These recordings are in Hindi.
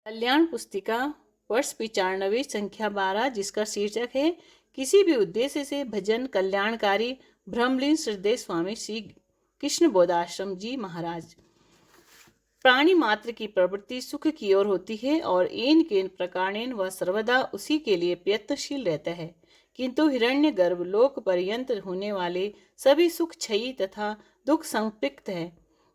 कल्याण पुस्तिका वर्ष 95 संख्या 12, जिसका शीर्षक है किसी भी उद्देश्य से भजन कल्याणकारी ब्रह्मलीन श्रद्धेय स्वामी श्री कृष्ण बोधाश्रम जी महाराज। प्राणी मात्र की प्रवृत्ति सुख की ओर होती है और एन केन प्रकारेण वह सर्वदा उसी के लिए प्रयत्नशील रहता है, किंतु हिरण्य गर्भ लोक पर्यंत होने वाले सभी सुख क्षयी तथा दुख संपृक्त है।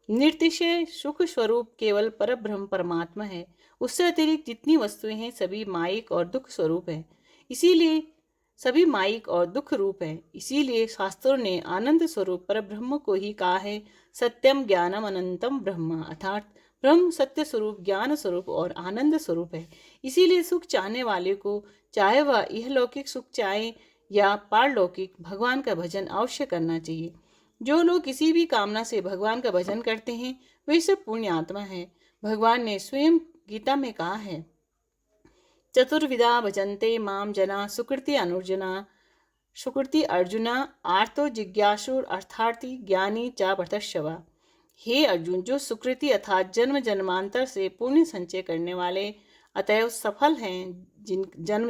निर्तिशय सुख स्वरूप केवल परब्रह्म परमात्मा है। उससे अतिरिक्त जितनी वस्तुएं हैं सभी मायिक और दुख स्वरूप है। इसीलिए सभी मायिक और दुख रूप है। इसीलिए शास्त्रों ने आनंद स्वरूप परब्रह्म को ही कहा है सत्यम ज्ञानम अनंतम ब्रह्म, अर्थात ब्रह्म सत्य स्वरूप, ज्ञान स्वरूप और आनंद स्वरूप है। इसीलिए सुख चाहने वाले को, चाहे वह इहलौकिक सुख चाहे या पारलौकिक, भगवान का भजन अवश्य करना चाहिए। जो लोग किसी भी कामना से भगवान का भजन करते हैं वे सब पुण्य आत्मा है। भगवान ने स्वयं गीता में कहा है चतुर्विधा भजन्ते माम जना सुकृति अनुर्जना, सुकृति अर्जुना, आर्तो जिज्ञासुर अर्थार्थी ज्ञानी च भरतश्रवा। हे अर्जुन, जो सुकृति अर्थात जन्म जन्मांतर से पुण्य संचय करने वाले अतएव सफल हैं,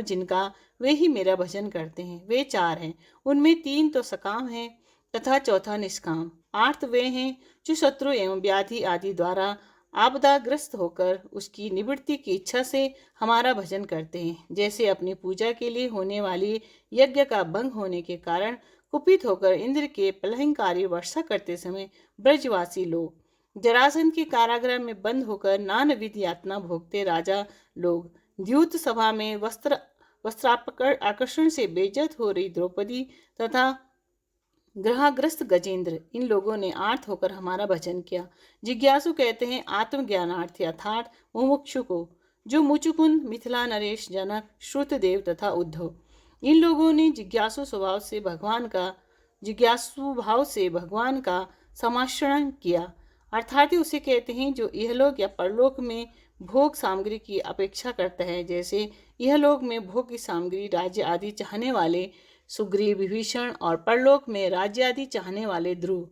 जिनका वे ही मेरा भजन करते हैं, वे चार हैं। उनमें तीन तो सकाम हैं तथा चौथा निष्काम। आर्त वे हैं जो शत्रु एवं व्याधि आदि द्वारा आपदाग्रस्त होकर उसकी निवृत्ति की इच्छा से हमारा भजन करते हैं, जैसे अपनी पूजा के लिए होने वाली यज्ञ का भंग होने के कारण कुपित होकर इंद्र के प्रलयंकारी वर्षा करते समय ब्रजवासी लोग, जरासंध के कारागृह में बंद होकर नानाविध यातना भोगते राजा लोग, द्यूत सभा में वस्त्राकर्षण से बेइज्जत हो रही द्रौपदी तथा ग्रहाग्रस्त गजेंद्र, इन लोगों ने आर्त होकर हमारा भजन किया। जिज्ञासु कहते हैं आत्मज्ञानार्थी अर्थात मुमुक्षु को, जो मुचुकुंद, मिथिला नरेश, जनक, श्रुतदेव तथा उद्धव, इन लोगों ने जिज्ञासु भाव से भगवान का समाश्रय किया। अर्थात उसे कहते हैं जो इहलोक या परलोक में भोग सामग्री की अपेक्षा करता है, जैसे इहलोक में भोग की सामग्री राज्य आदि चाहने वाले सुग्रीव, विभीषण और परलोक में राज्य आदि चाहने वाले ध्रुव।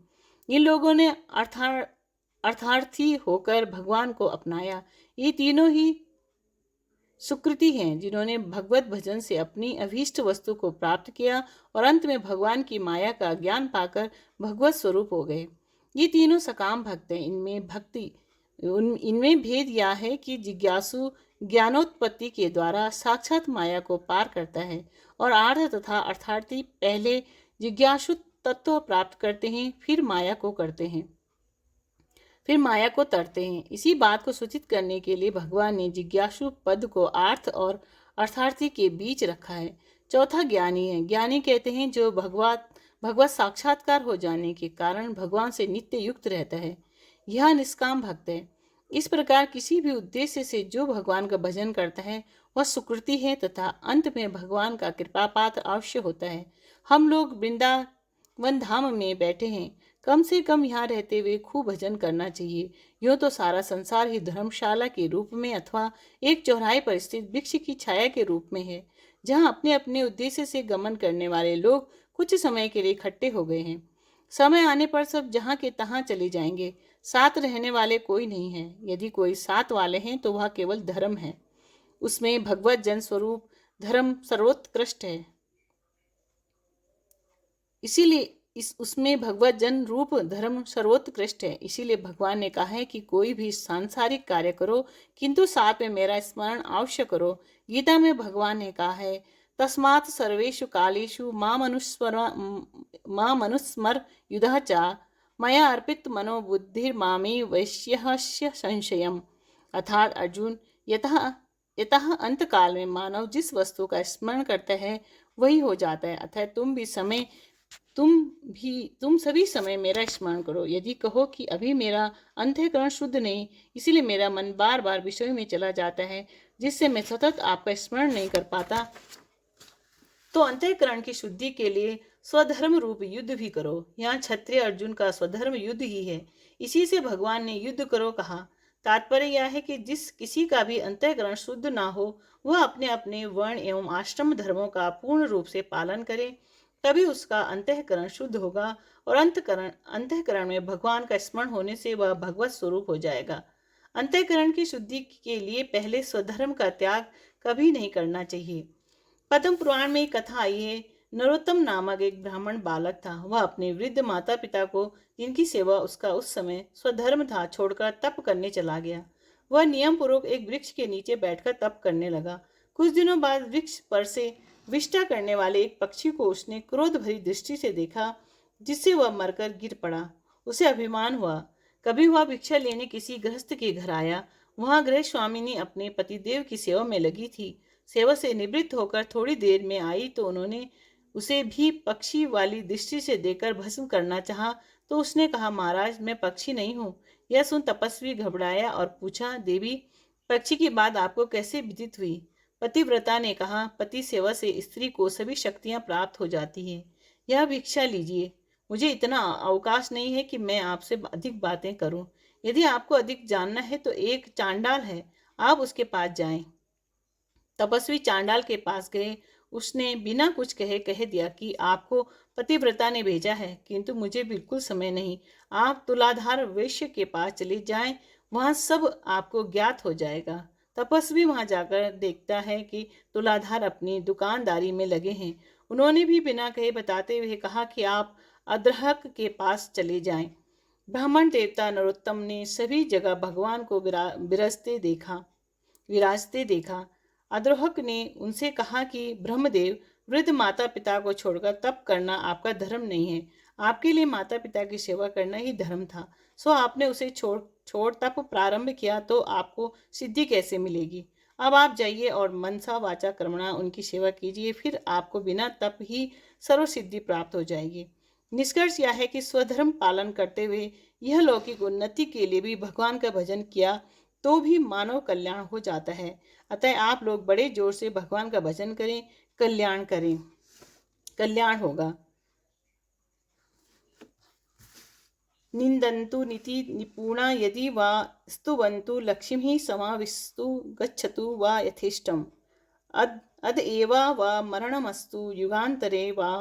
इन लोगों ने अर्थार्थी होकर भगवान को अपनाया। ये तीनों ही सुकृति हैं जिन्होंने भगवत भजन से अपनी अभीष्ट वस्तु को प्राप्त किया और अंत में भगवान की माया का ज्ञान पाकर भगवत स्वरूप हो गए। ये तीनों सकाम भक्त हैं। इनमें भेद यह है कि जिज्ञासु ज्ञानोत्पत्ति के द्वारा साक्षात माया को पार करता है और आर्थ तथा अर्थार्थी पहले जिज्ञासु तत्व प्राप्त करते हैं, फिर माया को तरते हैं। इसी बात को सूचित करने के लिए भगवान ने जिज्ञासु पद को आर्थ और अर्थार्थी के बीच रखा है। चौथा ज्ञानी है। ज्ञानी कहते हैं जो भगवत साक्षात्कार हो जाने के कारण भगवान से नित्य युक्त रहता है। यह निष्काम भक्त है। इस प्रकार किसी भी उद्देश्य से जो भगवान का भजन करता है वह सुकृति है तथा अंत में भगवान का कृपा पात्र अवश्य होता है। हम लोग वृंदावन धाम में बैठे हैं, कम से कम यहाँ रहते हुए खूब भजन करना चाहिए। यूँ तो सारा संसार ही धर्मशाला के रूप में अथवा एक चौराहे पर स्थित वृक्ष की छाया के रूप में है, जहाँ अपने अपने उद्देश्य से गमन करने वाले लोग कुछ समय के लिए इकट्ठे हो गए हैं। समय आने पर सब जहाँ के तहाँ चले जाएंगे। साथ रहने वाले कोई नहीं है। यदि कोई साथ वाले हैं तो वह केवल धर्म है। उसमें भगवत जन स्वरूप धर्म सर्वोत्कृष्ट है। उसमें भगवत जन रूप धर्म सर्वोत्कृष्ट है। इसीलिए भगवान ने कहा है कि कोई भी सांसारिक कार्य करो किंतु साथ में मेरा स्मरण अवश्य करो। गीता में भगवान ने कहा है तस्मात् सर्वेषु कालेषु माम अनुस्मर युधः च मया अर्पित मनोबुद्धिर्मामे वैश्यस्य संशयम। अर्थात अर्जुन, यतः अंत काल में मानव जिस वस्तु का स्मरण करता है वही हो जाता है। अतः तुम सभी समय मेरा स्मरण करो। यदि कहो कि अभी मेरा अंतःकरण शुद्ध नहीं, इसीलिए मेरा मन बार बार विषयों में चला जाता है, जिससे मैं सतत आपका स्मरण नहीं कर पाता, तो अंतःकरण की शुद्धि के लिए स्वधर्म रूप युद्ध भी करो। यहाँ क्षत्रिय अर्जुन का स्वधर्म युद्ध ही है। इसी से भगवान ने युद्ध करो कहा। तात्पर्य यह है कि जिस किसी का भी अंतःकरण शुद्ध ना हो वह अपने अपने वर्ण एवं आश्रम धर्मों का पूर्ण रूप से पालन करे, तभी उसका अंतःकरण शुद्ध होगा और अंतःकरण में भगवान का स्मरण होने से वह भगवत स्वरूप हो जाएगा। अंतःकरण की शुद्धि के लिए पहले स्वधर्म का त्याग कभी नहीं करना चाहिए। पद्म पुराण में एक कथा आई है। नरोत्तम नामक एक ब्राह्मण बालक था। वह अपने वृद्ध माता पिता को, जिनकी सेवा उसका उस समय स्वधर्म था, छोड़कर तप करने चला गया। वह नियम पूर्वक एक वृक्ष के नीचे बैठकर तप करने लगा। कुछ दिनों बाद वृक्ष पर से विष्टा करने वाले एक पक्षी को उसने क्रोध भरी दृष्टि से देखा, जिससे वह मरकर गिर पड़ा। उसे अभिमान हुआ। कभी वह भिक्षा लेने किसी गृहस्थ के घर आया। वहां गृह स्वामिनी अपने पतिदेव की सेवा में लगी थी। सेवा से निवृत्त होकर थोड़ी देर में आई तो उन्होंने उसे भी पक्षी वाली दृष्टि से देखकर भस्म करना चाहा। तो उसने कहा, महाराज, मैं पक्षी नहीं हूँ। यह सुन तपस्वी घबराया और पूछा, देवी, पक्षी की बात आपको कैसे विदित हुई? पतिव्रता ने कहा, पति सेवा से स्त्री को सभी शक्तियां प्राप्त हो जाती हैं। यह भिक्षा लीजिए। मुझे इतना अवकाश नहीं है कि मैं आपसे अधिक बातें करूं। यदि आपको अधिक जानना है तो एक चांडाल है, आप उसके पास जाएं। तपस्वी चांडाल के पास गए। उसने बिना कुछ कहे कह दिया कि आपको पतिव्रता ने भेजा है, किंतु मुझे बिल्कुल समय नहीं। आप तुलाधार वैश्य के पास चले जाएं, वहां सब आपको ज्ञात हो जाएगा। तपस्वी वहां जाकर देखता है कि तुलाधार अपनी दुकानदारी में लगे हैं। उन्होंने भी बिना कहे बताते हुए कहा कि आप अद्रहक के पास चले जाएं। ब्राह्मण देवता नरोत्तम ने सभी जगह भगवान को विराजते देखा। अद्रोहक ने उनसे कहा कि ब्रह्मदेव, वृद्ध माता पिता को छोड़कर तप करना आपका धर्म नहीं है। आपके लिए माता पिता की सेवा करना ही धर्म था। सो आपने उसे छोड़ तप प्रारंभ किया तो आपको सिद्धि कैसे मिलेगी? अब आप जाइए और मनसा वाचा कर्मणा उनकी सेवा कीजिए, फिर आपको बिना तप ही सर्व सिद्धि प्राप्त हो जाएगी। निष्कर्ष यह है कि स्वधर्म पालन करते हुए यह लौकिक उन्नति के लिए भी भगवान का भजन किया तो भी मानव कल्याण हो जाता है। अतः आप लोग बड़े जोर से भगवान का भजन करें, कल्याण करें, कल्याण होगा। निंदन्तु नीति निपुणा यदि वा स्तुवन्तु लक्ष्मीः समाविस्तु गच्छतु वा यथेष्टम्। अद एवा वा मरणमस्तु युगान्तरे वा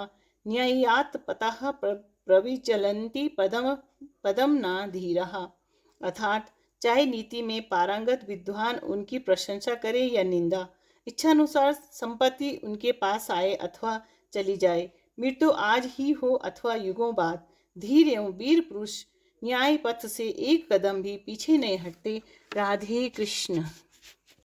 न्यायात् पतः प्रविचलन्ति पदम न धीरः। अर्थात चाहे नीति में पारंगत विद्वान उनकी प्रशंसा करे या निंदा, इच्छानुसार संपत्ति उनके पास आए अथवा चली जाए, मृत्यु आज ही हो अथवा युगों बाद, धीर एवं वीर पुरुष न्याय पथ से एक कदम भी पीछे नहीं हटते। राधे कृष्ण।